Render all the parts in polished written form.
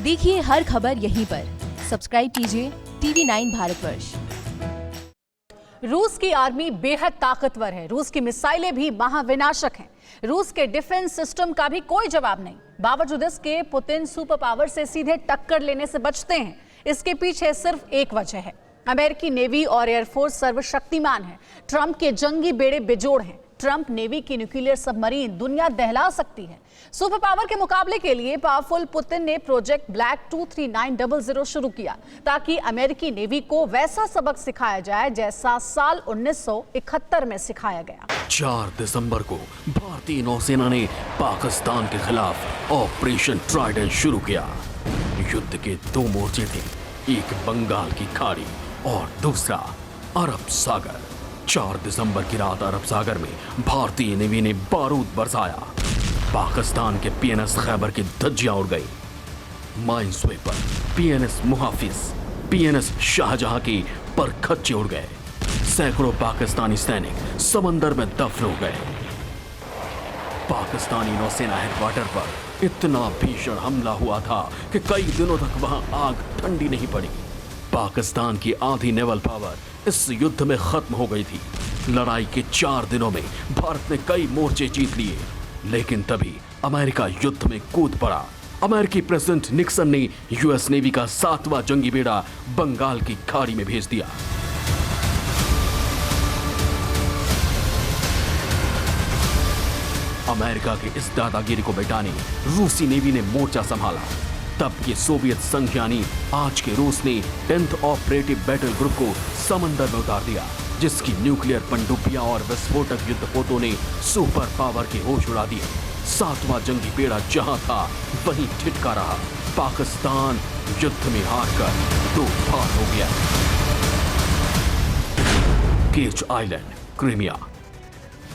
देखिए हर खबर यहीं पर। सब्सक्राइब कीजिए TV9 भारतवर्ष। रूस की आर्मी बेहद ताकतवर है। रूस की मिसाइलें भी महाविनाशक हैं। रूस के डिफेंस सिस्टम का भी कोई जवाब नहीं। बावजूद इसके पुतिन सुपर पावर से सीधे टक्कर लेने से बचते हैं। इसके पीछे सिर्फ एक वजह है। अमेरिकी नेवी और एयरफोर्स सर्वशक्तिमान है। ट्रंप के जंगी बेड़े बेजोड़ हैं। ट्रंप नेवी की न्यूक्लियर सबमरीन दुनिया दहला सकती है। सुपर पावर के मुकाबले के लिए पावरफुल पुतिन ने प्रोजेक्ट ब्लैक 23900 शुरू किया ताकि अमेरिकी नेवी को वैसा सबक सिखाया जाए जैसा साल 1971 में सिखाया गया। 4 दिसंबर को भारतीय नौसेना ने पाकिस्तान के खिलाफ ऑपरेशन ट्राइडेंट शुरू किया। युद्ध के 2 मोर्चे थे, एक बंगाल की खाड़ी और दूसरा अरब सागर। 4 दिसंबर की रात अरब सागर में भारतीय नेवी ने बारूद बरसाया। पाकिस्तान के PNS खैबर की धज्जियां उड़ गई। माइनस्वेपर, PNS मुहाफिज, PNS शाहजहां के परखच्चे उड़ गए। सैकड़ों पाकिस्तानी सैनिक समंदर में दफन हो गए। पाकिस्तानी नौसेना हेडक्वार्टर पर इतना भीषण हमला हुआ था कि कई दिनों तक वहां आग ठंडी नहीं पड़ी। पाकिस्तान की आधी नेवल पावर इस युद्ध में खत्म हो गई थी। लड़ाई के 4 दिनों में भारत ने कई मोर्चे जीत लिए, लेकिन तभी अमेरिका युद्ध में कूद पड़ा। अमेरिकी प्रेसिडेंट निक्सन ने US नेवी का 7वां जंगी बेड़ा बंगाल की खाड़ी में भेज दिया। अमेरिका के इस दादागिरी को मिटाने रूसी नेवी ने मोर्चा संभाला। तब के सोवियत संघ यानी आज के रूस ने 10th ऑपरेटिव बैटल ग्रुप को समंदर में उतार दिया, जिसकी न्यूक्लियर पनडुब्बियां और विस्फोटक युद्धपोतों ने सुपर पावर के होश उड़ा दिए। 7वां जंगी बेड़ा जहां था वहीं ठिठका रहा। पाकिस्तान युद्ध में हारकर 2 भाग हो गया। केच आइलैंड, क्रीमिया।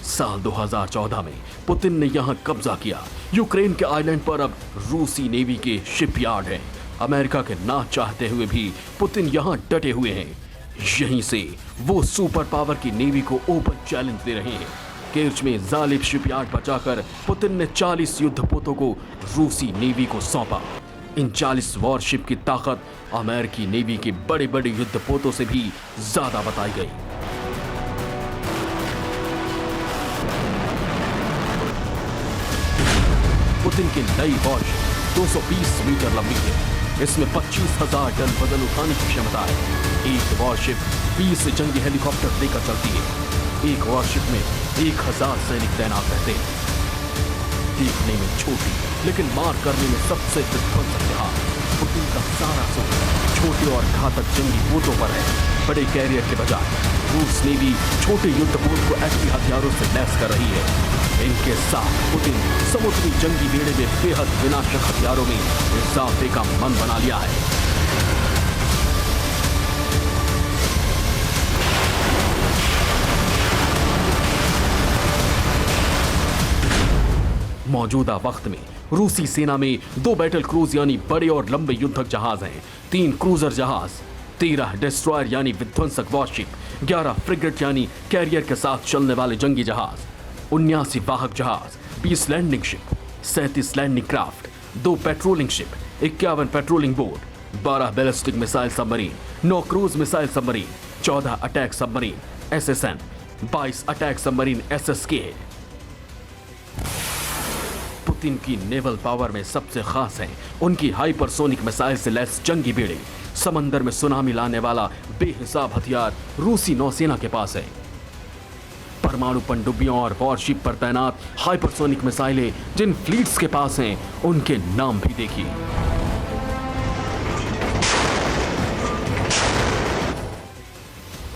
साल 2014 में पुतिन ने यहां कब्जा किया। यूक्रेन के आइलैंड पर अब रूसी नेवी के शिपयार्ड हैं। अमेरिका के ना चाहते हुए भी पुतिन यहां डटे हुए हैं। यहीं से वो सुपर पावर की नेवी को ओपन चैलेंज दे रहे हैं। केर्च में जालिब शिपयार्ड बचाकर पुतिन ने 40 युद्धपोतों को रूसी नेवी को सौंपा। इन 40 वॉरशिप की ताकत अमेरिकी नेवी के बड़े बड़े युद्धपोतों से भी ज्यादा बताई गई। पुतिन की नई वॉरशिप 220 मीटर लंबी है। इसमें 25,000 टन वजन उठाने की क्षमता है। एक वॉरशिप 20 जंगी हेलीकॉप्टर लेकर चलती है। एक वॉरशिप में 1000 सैनिक तैनात रहते हैं। देखने में छोटी लेकिन मार करने में सबसे विध्वंसक जहाज। पुतिन का सारा जोर छोटे और घातक जंगी पोतों पर है। बड़े कैरियर के बजाय रूस नेवी छोटे युद्धपोत को ऐसे हथियारों से लैस कर रही है। इनके साथ पुतिन समुद्री जंगी बेड़े में बेहद विनाशक हथियारों में इजाफे का मन बना लिया है। मौजूदा वक्त में रूसी सेना में 2 बैटल क्रूज यानी बड़े और लंबे युद्धक जहाज हैं, 3 क्रूजर जहाज, 13 डिस्ट्रॉयर यानी विध्वंसक वॉरशिप, 11 फ्रिगेट यानी कैरियर के साथ चलने वाले जंगी जहाज, 79 वाहक जहाज, 20 landing ship, 37 landing craft, 2 patrolling ship, 51 patrolling boat, 12 ballistic missile submarine, 9 cruise missile submarine, 14 attack submarine SSN, 22 attack submarine SSK। Putin की नेवल पावर में सबसे खास है उनकी हाइपरसोनिक मिसाइल से लैस जंगी बेड़े। समंदर में सुनामी लाने वाला बेहिसाब हथियार रूसी नौसेना के पास है। परमाणु पनडुब्बियों और वॉरशिप पर तैनात हाइपरसोनिक मिसाइलें जिन फ्लीट्स के पास हैं उनके नाम भी देखिए।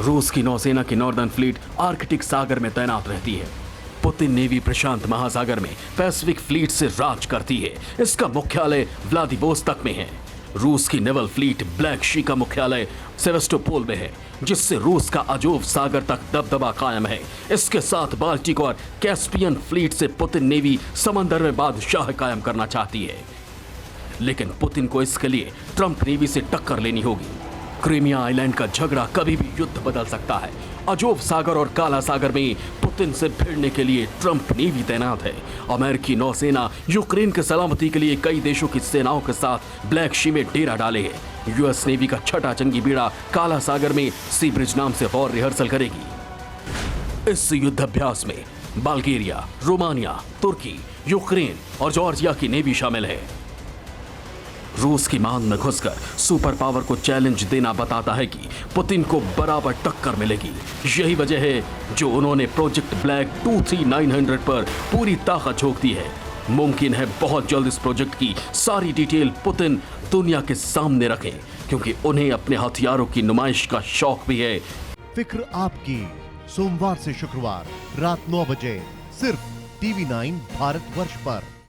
रूस की नौसेना की नॉर्दर्न फ्लीट आर्कटिक सागर में तैनात रहती है। पुतिन नेवी प्रशांत महासागर में पैसिफिक फ्लीट से राज करती है। इसका मुख्यालय व्लादिवोस्तोक में है। रूस की नेवल फ्लीट ब्लैक सी का मुख्यालय सेवेस्टोपोल में है, जिससे रूस का अजोव सागर तक दबदबा कायम है। इसके साथ बाल्टिक और कैस्पियन फ्लीट से पुतिन नेवी समंदर में बादशाह कायम करना चाहती है। लेकिन पुतिन को इसके लिए ट्रंप नेवी से टक्कर लेनी होगी। क्रीमिया आइलैंड का झगड़ा कभी भी युद्ध बदल सकता है। अजोव सागर और काला सागर में पुतिन से भिड़ने के लिए ट्रंप नेवी तैनात है। अमेरिकी नौसेना यूक्रेन के सलामती के लिए कई देशों की सेनाओं के साथ ब्लैक सी में डेरा डाले है। यूएस नेवी का छठा जंगी बेड़ा काला सागर में सी ब्रिज नाम से वॉर रिहर्सल करेगी। इस युद्धाभ्यास में बल्गेरिया, रोमानिया, तुर्की, यूक्रेन और जॉर्जिया की नेवी शामिल है। रूस की मान में घुसकर सुपर पावर को चैलेंज देना बताता है कि पुतिन को बराबर टक्कर मिलेगी। यही वजह है जो उन्होंने प्रोजेक्ट ब्लैक 23900 पर पूरी ताकत झोंक दी है। मुमकिन है बहुत जल्द इस प्रोजेक्ट की सारी डिटेल पुतिन दुनिया के सामने रखें, क्योंकि उन्हें अपने हथियारों की नुमाइश का शौक भी है। फिक्र आपकी, सोमवार से शुक्रवार रात 9 बजे सिर्फ TV9 भारतवर्ष पर।